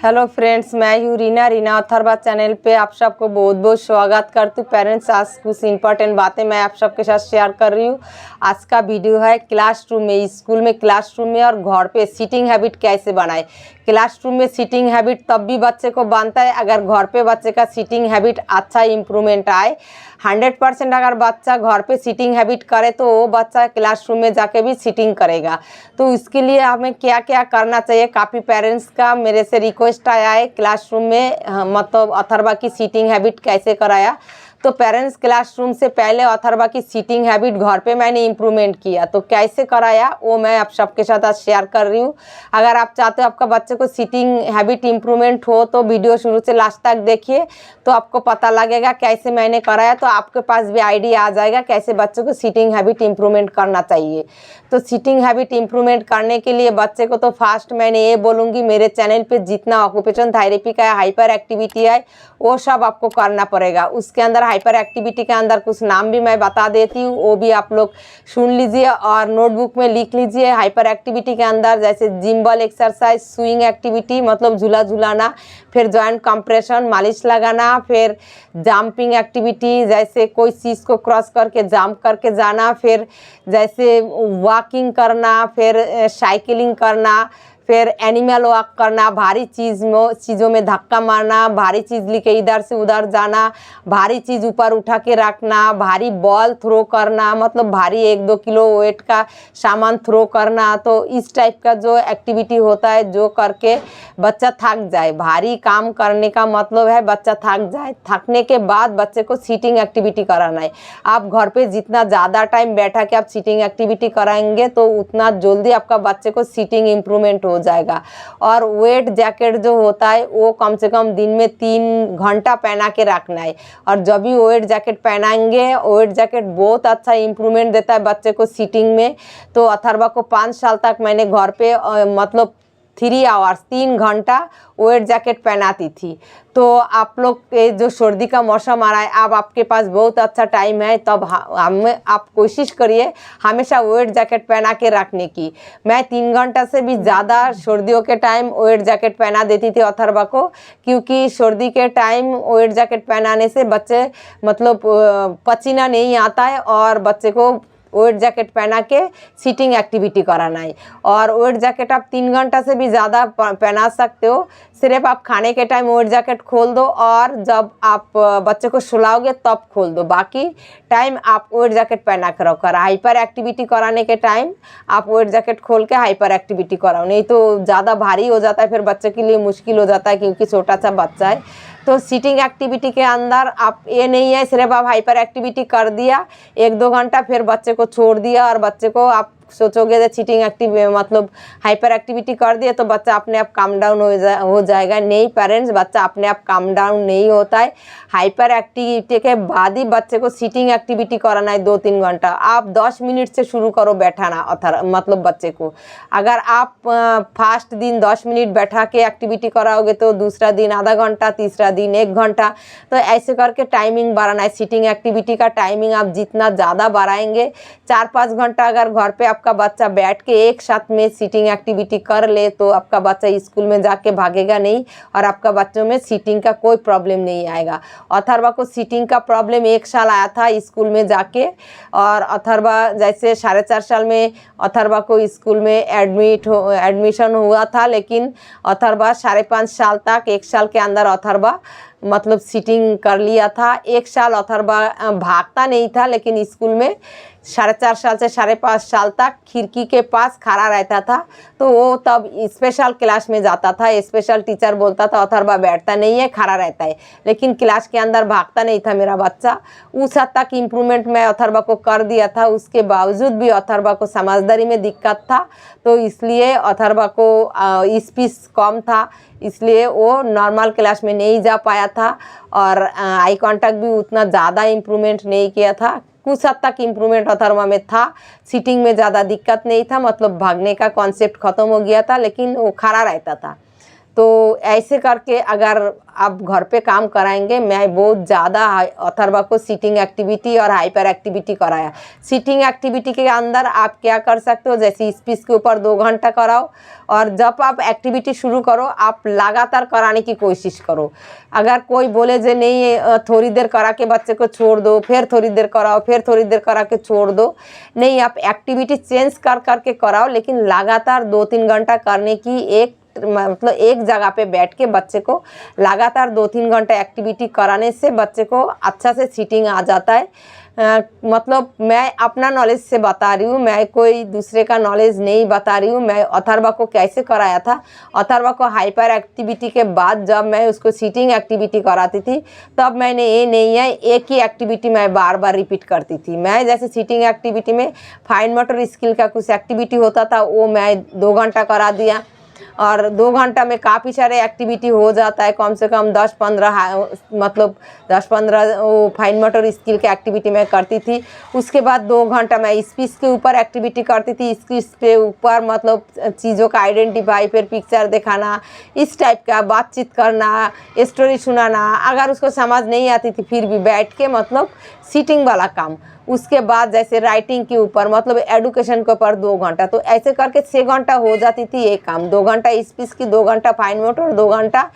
Hello friends, मैं हूँ Reena Atharva channel पे आप सबको बहुत बहुत स्वागत करती हूँ। पेरेंट्स, आज कुछ इंपॉर्टेंट बातें मैं आप सबके साथ शेयर कर रही हूँ। आज का वीडियो है क्लासरूम में, स्कूल में, क्लासरूम में और घर पे सीटिंग हैबिट कैसे बनाए। क्लासरूम में सीटिंग हैबिट तब भी बच्चे को बनता है अगर घर पे बच्चे का सीटिंग हैबिट अच्छा इम्प्रूवमेंट आए। 100% अगर बच्चा घर पे सीटिंग हैबिट करे तो वो बच्चा क्लासरूम में जाके भी सीटिंग करेगा। तो इसके लिए हमें क्या क्या करना चाहिए, काफ़ी पेरेंट्स का मेरे से रिक्वेस्ट आया है क्लासरूम में मतलब अथर्वा की सीटिंग हैबिट कैसे कराया। तो पेरेंट्स, क्लासरूम से पहले अथर्वा की सीटिंग हैबिट घर पे मैंने इम्प्रूवमेंट किया, तो कैसे कराया वो मैं आप सबके साथ आज शेयर कर रही हूँ। अगर आप चाहते हो आपका बच्चे को सीटिंग हैबिट इम्प्रूवमेंट हो तो वीडियो शुरू से लास्ट तक देखिए, तो आपको पता लगेगा कैसे मैंने कराया, तो आपके पास भी आइडिया आ जाएगा कैसे बच्चों को सीटिंग हैबिट इम्प्रूवमेंट करना चाहिए। तो सीटिंग हैबिट इम्प्रूवमेंट करने के लिए बच्चे को तो फास्ट मैंने ये बोलूँगी, मेरे चैनल पे जितना ऑक्यूपेशन थेरेपी का हाइपर एक्टिविटी है वो सब आपको करना पड़ेगा। उसके अंदर हाइपर एक्टिविटी के अंदर कुछ नाम भी मैं बता देती हूँ, वो भी आप लोग सुन लीजिए और नोटबुक में लिख लीजिए। हाइपर एक्टिविटी के अंदर जैसे जिम्बल एक्सरसाइज, स्विंग एक्टिविटी मतलब झूला झूलाना, फिर जॉइंट कंप्रेशन, मालिश लगाना, फिर जंपिंग एक्टिविटी जैसे कोई चीज़ को क्रॉस करके जंप करके जाना, फिर जैसे वॉकिंग करना, फिर साइकिलिंग करना, फिर एनिमल वॉक करना, भारी चीज़ों में धक्का मारना, भारी चीज़ लेके इधर से उधर जाना, भारी चीज़ ऊपर उठा के रखना, भारी बॉल थ्रो करना मतलब भारी 1-2 किलो वेट का सामान थ्रो करना। तो इस टाइप का जो एक्टिविटी होता है जो करके बच्चा थक जाए। भारी काम करने का मतलब है बच्चा थक जाए, थकने के बाद बच्चे को सीटिंग एक्टिविटी कराना है। आप घर पे जितना ज़्यादा टाइम बैठा के आप सीटिंग एक्टिविटी कराएंगे तो उतना जल्दी आपका बच्चे को सीटिंग इम्प्रूवमेंट हो जाएगा। और वेट जैकेट जो होता है वो कम से कम दिन में 3 घंटा पहना के रखना है। और जब भी वेट जैकेट पहनाएंगे, वेट जैकेट बहुत अच्छा इम्प्रूवमेंट देता है बच्चे को सीटिंग में। तो अथर्वा को 5 साल तक मैंने घर पे मतलब 3 आवर्स 3 घंटा वेट जैकेट पहनाती थी। तो आप लोग ये जो सर्दी का मौसम आ रहा है, अब आपके पास बहुत अच्छा टाइम है, तब आप कोशिश करिए हमेशा वेट जैकेट पहना के रखने की। मैं 3 घंटा से भी ज़्यादा सर्दियों के टाइम वेट जैकेट पहना देती थी अथर्वा को, क्योंकि सर्दी के टाइम वेट जैकेट पहनाने से बच्चे मतलब पसीना नहीं आता है और बच्चे को वेट जैकेट पहना के सीटिंग एक्टिविटी कराना है। और वेट जैकेट आप 3 घंटा से भी ज़्यादा पहना सकते हो। सिर्फ आप खाने के टाइम वेट जैकेट खोल दो और जब आप बच्चे को सुलाओगे तब खोल दो, बाकी टाइम आप वेट जैकेट पहना कर रखो। हाइपर एक्टिविटी कराने के टाइम आप वेट जैकेट खोल के हाइपर एक्टिविटी कराओ, नहीं तो ज़्यादा भारी हो जाता है, फिर बच्चे के लिए मुश्किल हो जाता है क्योंकि छोटा सा बच्चा है। तो सीटिंग एक्टिविटी के अंदर आप ये नहीं है सिर्फ आप हाइपर एक्टिविटी कर दिया 1-2 घंटा फिर बच्चे को छोड़ दिया और बच्चे को आप सोचोगे कि सीटिंग मतलब हाइपर एक्टिविटी कर दिया तो बच्चा अपने आप काम डाउन हो जाएगा। नहीं पेरेंट्स, बच्चा अपने आप काम डाउन नहीं होता है। हाइपर एक्टिविटी के बाद ही बच्चे को सीटिंग एक्टिविटी कराना है 2-3 घंटा। आप 10 मिनट से शुरू करो बैठाना मतलब बच्चे को। अगर आप फर्स्ट दिन 10 मिनट बैठा के एक्टिविटी कराओगे तो दूसरा दिन आधा घंटा, तीसरा दिन 1 घंटा, तो ऐसे करके टाइमिंग बढ़ाना है। सीटिंग एक्टिविटी का टाइमिंग आप जितना ज़्यादा बढ़ाएंगे, 4-5 घंटा अगर घर पे आपका बच्चा बैठ के एक साथ में सीटिंग एक्टिविटी कर ले तो आपका बच्चा स्कूल में जाके भागेगा नहीं और आपका बच्चों में सीटिंग का कोई प्रॉब्लम नहीं आएगा। अथर्वा को सीटिंग का प्रॉब्लम 1 साल आया था स्कूल में जाके, और अथर्वा जैसे 4.5 साल में अथर्वा को स्कूल में एडमिशन हुआ था, लेकिन अथर्वा 5.5 साल तक, 1 साल के अंदर अथर्वा मतलब सीटिंग कर लिया था। 1 साल अथर्वा भागता नहीं था, लेकिन स्कूल में 4.5 साल से 5.5 साल तक खिड़की के पास खड़ा रहता था। तो वो तब स्पेशल क्लास में जाता था, स्पेशल टीचर बोलता था अथर्वा बैठता नहीं है, खड़ा रहता है, लेकिन क्लास के अंदर भागता नहीं था मेरा बच्चा। उस हद तक इम्प्रूवमेंट मैं अथर्वा को कर दिया था। उसके बावजूद भी अथर्वा को समझदारी में दिक्कत था, तो इसलिए अथर्वा को स्पीच कम था, इसलिए वो नॉर्मल क्लास में नहीं जा पाया था और आई कांटेक्ट भी उतना ज़्यादा इम्प्रूवमेंट नहीं किया था। कुछ हद तक इम्प्रूवमेंट अथर्वा में था, सीटिंग में ज़्यादा दिक्कत नहीं था, मतलब भागने का कॉन्सेप्ट ख़त्म हो गया था, लेकिन वो खड़ा रहता था। तो ऐसे करके अगर आप घर पे काम कराएंगे, मैं बहुत ज़्यादा अथर्वा को सीटिंग एक्टिविटी और हाइपर एक्टिविटी कराया। सीटिंग एक्टिविटी के अंदर आप क्या कर सकते हो, जैसे स्पीच के ऊपर 2 घंटा कराओ, और जब आप एक्टिविटी शुरू करो आप लगातार कराने की कोशिश करो। अगर कोई बोले जे नहीं थोड़ी देर करा के बच्चे को छोड़ दो, फिर थोड़ी देर कराओ, फिर थोड़ी देर करा के छोड़ दो, नहीं, आप एक्टिविटी चेंज कर करके कराओ, लेकिन लगातार 2-3 घंटा करने की मतलब एक जगह पे बैठ के बच्चे को लगातार 2-3 घंटे एक्टिविटी कराने से बच्चे को अच्छा से सीटिंग आ जाता है। मतलब मैं अपना नॉलेज से बता रही हूँ, मैं कोई दूसरे का नॉलेज नहीं बता रही हूँ। मैं अथर्वा को कैसे कराया था, अथर्वा को हाइपर एक्टिविटी के बाद जब मैं उसको सीटिंग एक्टिविटी कराती थी, तब मैंने ये नहीं है एक ही एक्टिविटी मैं बार बार रिपीट करती थी। मैं जैसे सीटिंग एक्टिविटी में फाइन मोटर स्किल का कुछ एक्टिविटी होता था, वो मैं 2 घंटा करा दिया, और 2 घंटा में काफ़ी सारे एक्टिविटी हो जाता है, कम से कम 10-15 मतलब 10-15 वो फाइन मोटर स्किल के एक्टिविटी मैं करती थी। उसके बाद 2 घंटा मैं स्पीच के ऊपर एक्टिविटी करती थी, स्पीच के ऊपर मतलब चीज़ों का आइडेंटिफाई, फिर पिक्चर दिखाना, इस टाइप का बातचीत करना, स्टोरी सुनाना। अगर उसको समझ नहीं आती थी फिर भी बैठ के मतलब सीटिंग वाला काम। उसके बाद जैसे राइटिंग के ऊपर मतलब एडुकेशन के ऊपर 2 घंटा, तो ऐसे करके 6 घंटा हो जाती थी एक काम। 2 घंटा स्पीच की, 2 घंटा फाइन मोटर और 2 घंटा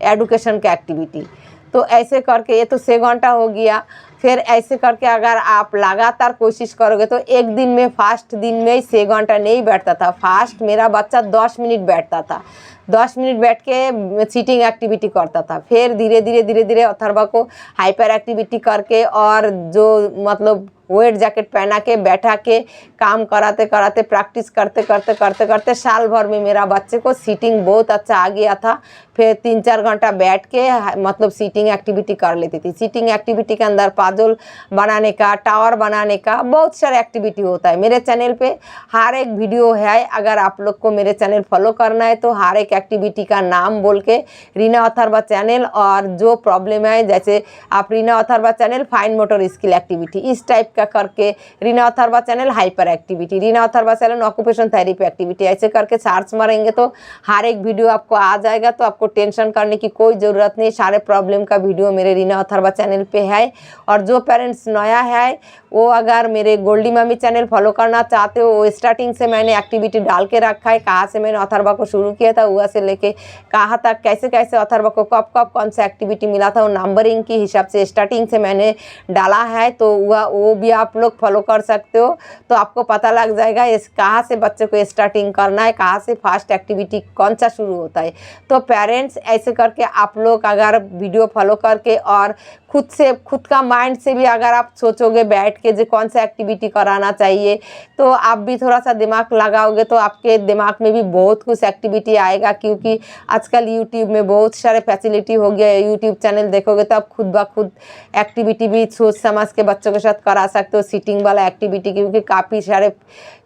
एडुकेशन की एक्टिविटी। तो ऐसे करके ये तो 6 घंटा हो गया। फिर ऐसे करके अगर आप लगातार कोशिश करोगे तो एक दिन में, फास्ट दिन में ही 6 घंटा नहीं बैठता था। फास्ट मेरा बच्चा 10 मिनट बैठता था, 10 मिनट बैठ के सीटिंग एक्टिविटी करता था। फिर धीरे धीरे अथर्वा को हाइपर एक्टिविटी करके और जो मतलब वेट जैकेट पहना के बैठा के काम कराते कराते, प्रैक्टिस करते साल भर में मेरा बच्चे को सीटिंग बहुत अच्छा आ गया था। फिर 3-4 घंटा बैठ के मतलब सीटिंग एक्टिविटी कर लेती थी। सीटिंग एक्टिविटी के अंदर पाजल बनाने का, टावर बनाने का बहुत सारा एक्टिविटी होता है। मेरे चैनल पे हर एक वीडियो है, अगर आप लोग को मेरे चैनल फॉलो करना है तो हर एक एक्टिविटी का नाम बोल के रीना अथर्वा चैनल, और जो प्रॉब्लम है जैसे आप Reena Atharva channel fine motor skill activity इस टाइप का करके, Reena Atharva channel hyper activity, Reena Atharva channel occupation therapy activity, ऐसे करके सर्च मारेंगे तो हर एक वीडियो आपको आ जाएगा। तो आपको टेंशन करने की कोई ज़रूरत नहीं, सारे प्रॉब्लम का वीडियो मेरे रीना अथर्वा चैनल पे है। और जो पेरेंट्स नया है वो अगर मेरे गोल्डी मम्मी चैनल फॉलो करना चाहते हो, वो स्टार्टिंग से मैंने एक्टिविटी डाल के रखा है, कहाँ से मैंने अथर्वा को शुरू किया था वहाँ से लेके कहाँ तक, कैसे कैसे अथर्वा को कब कब कौन सा एक्टिविटी मिला था, वो नंबरिंग के हिसाब से स्टार्टिंग से मैंने डाला है। तो वो भी आप लोग फॉलो कर सकते हो, तो आपको पता लग जाएगा इस कहाँ से बच्चे को स्टार्टिंग करना है, कहाँ से फास्ट एक्टिविटी कौन सा शुरू होता है। तो पेरेंट्स ऐसे करके आप लोग अगर वीडियो फॉलो करके और खुद का माइंड से भी अगर आप सोचोगे बैठ के जो कौन सा एक्टिविटी कराना चाहिए, तो आप भी थोड़ा सा दिमाग लगाओगे तो आपके दिमाग में भी बहुत कुछ एक्टिविटी आएगा। क्योंकि आजकल यूट्यूब में बहुत सारे फैसिलिटी हो गया है, यूट्यूब चैनल देखोगे तो आप खुद ब खुद एक्टिविटी भी सोच समझ के बच्चों के साथ करा सकते हो, सीटिंग वाला एक्टिविटी, क्योंकि काफ़ी सारे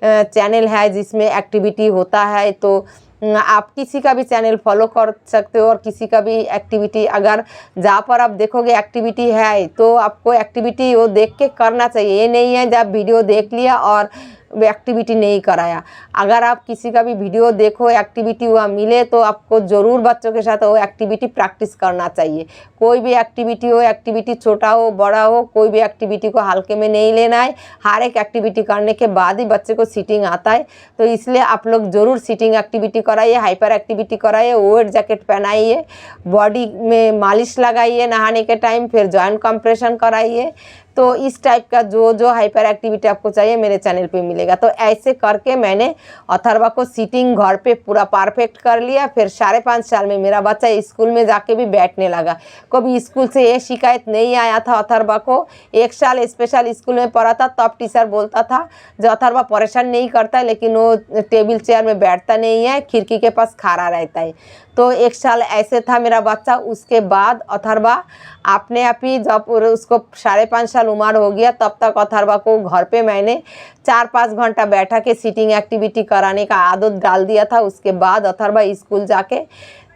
चैनल है जिसमें एक्टिविटी होता है। तो आप किसी का भी चैनल फॉलो कर सकते हो और किसी का भी एक्टिविटी, अगर जहाँ पर आप देखोगे एक्टिविटी है तो आपको एक्टिविटी वो देख के करना चाहिए। ये नहीं है जब वीडियो देख लिया और एक्टिविटी नहीं कराया। अगर आप किसी का भी वीडियो देखो, एक्टिविटी हुआ मिले, तो आपको ज़रूर बच्चों के साथ वो एक्टिविटी प्रैक्टिस करना चाहिए। कोई भी एक्टिविटी हो, एक्टिविटी छोटा हो बड़ा हो, कोई भी एक्टिविटी को हल्के में नहीं लेना है। हर एक एक्टिविटी करने के बाद ही बच्चे को सीटिंग आता है। तो इसलिए आप लोग ज़रूर सीटिंग एक्टिविटी कराइए, हाइपर एक्टिविटी कराइए, वेट जैकेट पहनाइए, बॉडी में मालिश लगाइए नहाने के टाइम, फिर जॉइंट कंप्रेशन कराइए। तो इस टाइप का जो हाइपर एक्टिविटी आपको चाहिए मेरे चैनल पे मिलेगा। तो ऐसे करके मैंने अथर्वा को सीटिंग घर पे पूरा परफेक्ट कर लिया। फिर 5.5 साल में मेरा बच्चा स्कूल में जाके भी बैठने लगा। कभी स्कूल से ये शिकायत नहीं आया था अथर्वा को। 1 साल स्पेशल स्कूल में पढ़ा था, तब टीचर बोलता था जो अथर्वा परेशान नहीं करता है, लेकिन वो टेबल चेयर में बैठता नहीं है, खिड़की के पास खड़ा रहता है। तो 1 साल ऐसे था मेरा बच्चा। उसके बाद अथर्वा अपने आप ही, जब उसको 5.5 साल उम्र हो गया, तब तक अथर्वा को घर पे मैंने 4-5 घंटा बैठा के सीटिंग एक्टिविटी कराने का आदत डाल दिया था। उसके बाद अथर्वा स्कूल जाके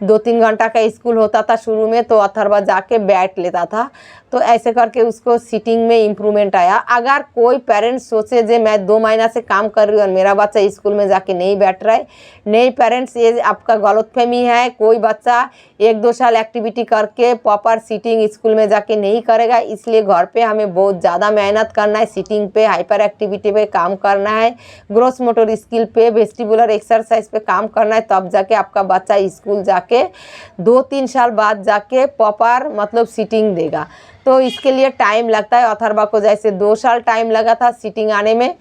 2-3 घंटा का स्कूल होता था शुरू में, तो अथर्वा जाके बैठ लेता था। तो ऐसे करके उसको सीटिंग में इम्प्रूवमेंट आया। अगर कोई पेरेंट्स सोचे जे मैं 2 महीना से काम कर रही हूँ और मेरा बच्चा स्कूल में जाके नहीं बैठ रहा है, नहीं पेरेंट्स, ये आपका गलतफहमी है। कोई बच्चा 1-2 साल एक्टिविटी करके प्रॉपर सीटिंग स्कूल में जाके नहीं करेगा, इसलिए घर पे हमें बहुत ज़्यादा मेहनत करना है। सीटिंग पे, हाइपर एक्टिविटी पे काम करना है, ग्रोस मोटर स्किल पे, वेस्टिबुलर एक्सरसाइज पे काम करना है, तब जाके आपका बच्चा स्कूल जाके 2-3 साल बाद जाके प्रॉपर मतलब सीटिंग देगा। तो इसके लिए टाइम लगता है। अथर्वा को जैसे 2 साल टाइम लगा था सीटिंग आने में,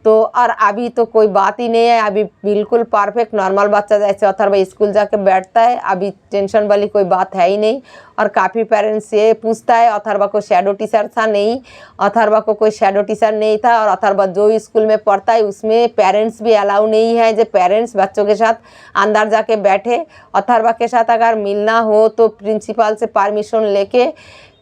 तो और अभी तो कोई बात ही नहीं है। अभी बिल्कुल परफेक्ट नॉर्मल बच्चा जैसे अथर्वा स्कूल जाके बैठता है, अभी टेंशन वाली कोई बात है ही नहीं। और काफ़ी पेरेंट्स ये पूछता है अथर्वा को शैडो टीचर था? नहीं, अथर्वा को कोई शैडो टीचर नहीं था। और अथर्वा जो स्कूल में पढ़ता है उसमें पेरेंट्स भी अलाउ नहीं है जो पेरेंट्स बच्चों के साथ अंदर जाके बैठे। अथर्वा के साथ अगर मिलना हो तो प्रिंसिपल से परमिशन लेके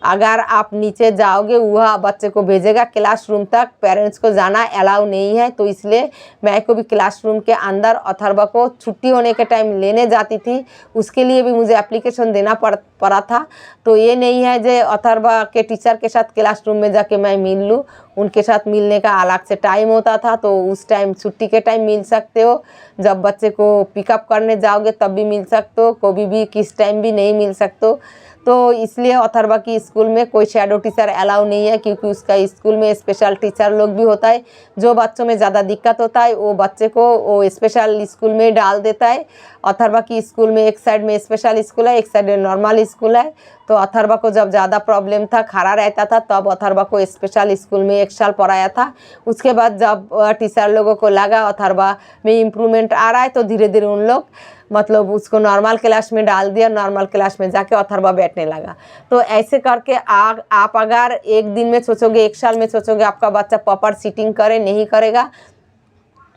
अगर आप नीचे जाओगे, वह बच्चे को भेजेगा क्लासरूम तक। पेरेंट्स को जाना अलाउ नहीं है। तो इसलिए मैं को भी क्लासरूम के अंदर अथर्वा को छुट्टी होने के टाइम लेने जाती थी, उसके लिए भी मुझे एप्लीकेशन देना पड़ा था। तो ये नहीं है जो अथर्वा के टीचर के साथ क्लासरूम में जाके मैं मिल लूँ। उनके साथ मिलने का अलग से टाइम होता था, तो उस टाइम छुट्टी के टाइम मिल सकते हो। जब बच्चे को पिकअप करने जाओगे तब भी मिल सकते हो, कभी भी किस टाइम भी नहीं मिल सकते हो। तो इसलिए अथर्वा की स्कूल में कोई शैडो टीचर अलाउ नहीं है, क्योंकि उसका स्कूल में स्पेशल टीचर लोग भी होता है। जो बच्चों में ज़्यादा दिक्कत होता है वो बच्चे को वो स्पेशल स्कूल में डाल देता है। अथर्वा की स्कूल में एक साइड में स्पेशल स्कूल है, एक साइड में नॉर्मल स्कूल है। तो अथर्वा को जब ज़्यादा प्रॉब्लम था, खड़ा रहता था, तब अथर्वा को स्पेशल स्कूल में 1 साल पढ़ाया था। उसके बाद जब टीचर लोगों को लगा अथर्वा में इम्प्रूवमेंट आ रहा है, तो धीरे धीरे उन लोग मतलब उसको नॉर्मल क्लास में डाल दिया। नॉर्मल क्लास में जाके अथर्वा बैठने लगा। तो ऐसे करके आप अगर एक दिन में सोचोगे, 1 साल में सोचोगे आपका बच्चा प्रॉपर सीटिंग करे, नहीं करेगा।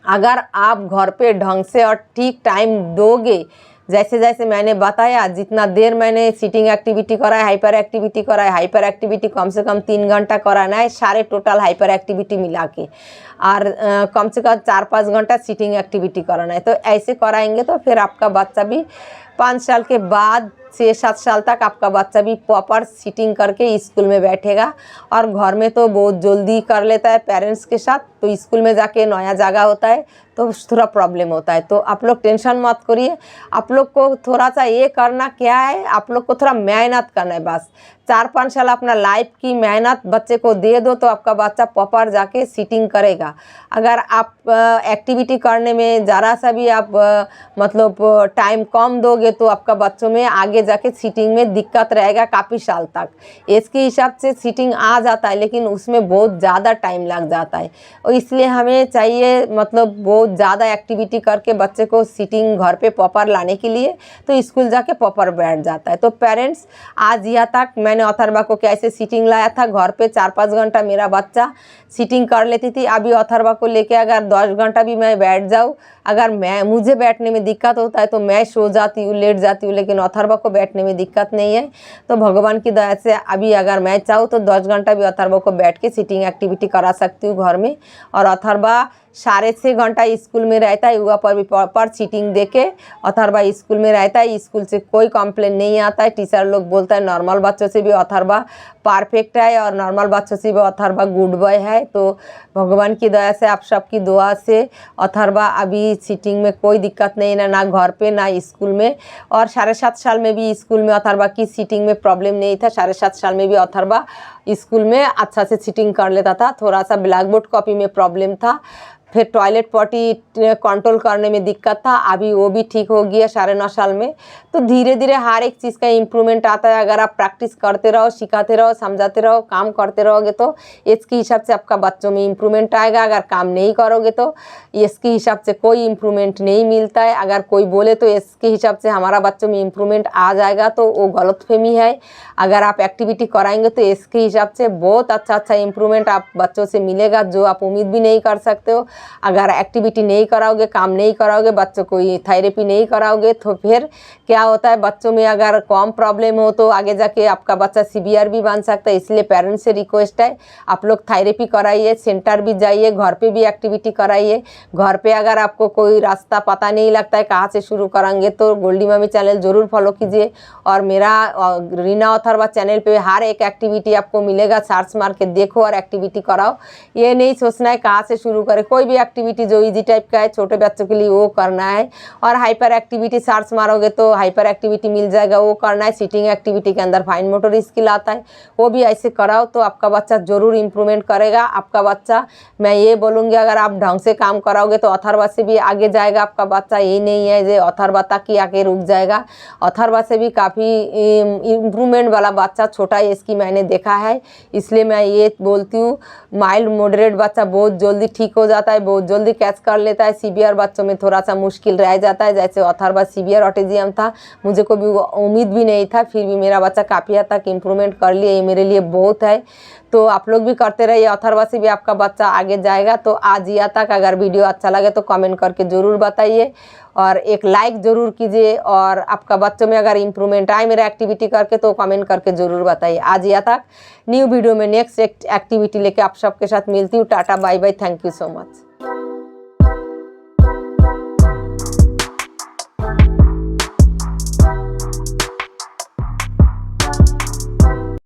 अगर आप घर पे ढंग से और ठीक टाइम दोगे, जैसे जैसे मैंने बताया, जितना देर मैंने सीटिंग एक्टिविटी कराया, हाइपर एक्टिविटी कराया, हाइपर एक्टिविटी कम से कम 3 घंटा कराना है सारे टोटल हाइपर एक्टिविटी मिला के, और कम से कम 4-5 घंटा सीटिंग एक्टिविटी कराना है। तो ऐसे कराएंगे तो फिर आपका बच्चा भी 5 साल के बाद 6-7 साल तक आपका बच्चा भी प्रॉपर सीटिंग करके स्कूल में बैठेगा। और घर में तो बहुत जल्दी कर लेता है पेरेंट्स के साथ, तो स्कूल में जाके नया जगह होता है तो थोड़ा प्रॉब्लम होता है। तो आप लोग टेंशन मत करिए। आप लोग को थोड़ा सा ये करना क्या है, आप लोग को थोड़ा मेहनत करना है बस। 4-5 साल अपना लाइफ की मेहनत बच्चे को दे दो, तो आपका बच्चा प्रॉपर जाके सीटिंग करेगा। अगर आप एक्टिविटी करने में ज़रा सा भी आप मतलब टाइम कम दोगे, तो आपका बच्चों में आगे जाके सीटिंग में दिक्कत रहेगा काफ़ी साल तक। इसके हिसाब से सीटिंग आ जाता है, लेकिन उसमें बहुत ज़्यादा टाइम लग जाता है। और इसलिए हमें चाहिए मतलब बहुत ज़्यादा एक्टिविटी करके बच्चे को सीटिंग घर पे प्रॉपर लाने के लिए, तो स्कूल जाके प्रॉपर बैठ जाता है। तो पेरेंट्स, आज यहाँ तक मैंने अथर्वा को कैसे सीटिंग लाया था घर पे, 4-5 घंटा मेरा बच्चा सीटिंग कर लेती थी। अभी अथर्वा को लेके अगर 10 घंटा भी मैं बैठ जाऊँ, अगर मुझे बैठने में दिक्कत होता है तो मैं सो जाती हूँ, लेट जाती हूँ, लेकिन अथर्वा को बैठने में दिक्कत नहीं है। तो भगवान की दया से अभी अगर मैं चाहूँ तो 10 घंटा भी अथर्वा को बैठ के सीटिंग एक्टिविटी करा सकती हूँ घर में। और अथर्वा 6.5 घंटा स्कूल में रहता है, वहाँ पर भी प्रॉपर सीटिंग देके अथर्वा स्कूल में रहता है। स्कूल से कोई कंप्लेन नहीं आता है। टीचर लोग बोलता है नॉर्मल बच्चों से भी अथर्वा परफेक्ट है और नॉर्मल बच्चों से भी अथर्वा गुड बॉय है। तो भगवान की दया से, आप सबकी दुआ से अथर्वा अभी सीटिंग में कोई दिक्कत नहीं है, ना घर पे ना स्कूल में। और 7.5 साल में भी स्कूल में अथर्वा की सीटिंग में प्रॉब्लम नहीं था। 7.5 साल में भी अथर्वा स्कूल में अच्छा से सीटिंग कर लेता था। थोड़ा सा ब्लैक बोर्ड कॉपी में प्रॉब्लम था, फिर टॉयलेट पॉटी कंट्रोल करने में दिक्कत था, अभी वो भी ठीक हो गया 9.5 साल में। तो धीरे धीरे हर एक चीज़ का इम्प्रूवमेंट आता है। अगर आप प्रैक्टिस करते रहो, सिखाते रहो, समझाते रहो, काम करते रहोगे, तो इसके हिसाब से आपका बच्चों में इम्प्रूवमेंट आएगा। अगर काम नहीं करोगे तो इसके हिसाब से कोई इम्प्रूवमेंट नहीं मिलता है। अगर कोई बोले तो इसके हिसाब से हमारा बच्चों में इम्प्रूवमेंट आ जाएगा, तो वो गलतफहमी है। अगर आप एक्टिविटी कराएंगे तो इसके हिसाब से बहुत अच्छा इम्प्रूवमेंट आप बच्चों से मिलेगा, जो आप उम्मीद भी नहीं कर सकते हो। अगर एक्टिविटी नहीं कराओगे, काम नहीं कराओगे, बच्चों को थेरेपी नहीं कराओगे तो फिर क्या होता है, बच्चों में अगर कम प्रॉब्लम हो तो आगे जाके आपका बच्चा सीवियर भी बन सकता है। इसलिए पेरेंट्स से रिक्वेस्ट है, आप लोग थेरेपी कराइए, सेंटर भी जाइए, घर पे भी एक्टिविटी कराइए। घर पे अगर आपको कोई रास्ता पता नहीं लगता है कहाँ से शुरू करेंगे तो गोल्डी मम्मी चैनल ज़रूर फॉलो कीजिए। और मेरा रीना अथर्वा चैनल पे हर एक एक्टिविटी आपको मिलेगा, सर्च मार के देखो और एक्टिविटी कराओ। ये नहीं सोचना है कहाँ से शुरू करें, कोई भी एक्टिविटी जो इजी टाइप का है छोटे बच्चों के लिए वो करना है। और हाइपर एक्टिविटी सर्च मारोगे तो हाइपर एक्टिविटी मिल जाएगा, वो करना है। सिटिंग एक्टिविटी के अंदर फाइन मोटर स्किल आता है, वो भी ऐसे कराओ तो आपका बच्चा ज़रूर इम्प्रूवमेंट करेगा। आपका बच्चा, मैं ये बोलूँगी, अगर आप ढंग से काम कराओगे तो अथर्वा से भी आगे जाएगा आपका बच्चा। ये नहीं है जो अथर्वा तक ही आके रुक जाएगा, अथर्वा से भी काफ़ी इम्प्रूवमेंट वाला बच्चा छोटा है, इसकी मैंने देखा है। इसलिए मैं ये बोलती हूँ, माइल्ड मॉडरेट बच्चा बहुत जल्दी ठीक हो जाता है, बहुत जल्दी कैच कर लेता है। सीवियर बच्चों में थोड़ा सा मुश्किल रह जाता है, जैसे अथर्वा सीवियर ऑटिज्म था, मुझे कोई भी उम्मीद भी नहीं था, फिर भी मेरा बच्चा काफ़ी हद तक इम्प्रूवमेंट कर लिया, ये मेरे लिए बहुत है। तो आप लोग भी करते रहिए, अथर्वा से भी आपका बच्चा आगे जाएगा। तो आज यहाँ तक, अगर वीडियो अच्छा लगे तो कमेंट करके ज़रूर बताइए और एक लाइक ज़रूर कीजिए। और आपका बच्चों में अगर इम्प्रूवमेंट आए मेरा एक्टिविटी करके तो कमेंट करके ज़रूर बताइए। आज यहाँ तक, न्यू वीडियो में नेक्स्ट एक्टिविटी लेके आप सबके साथ मिलती हूँ। Tata bye bye, thank you so much.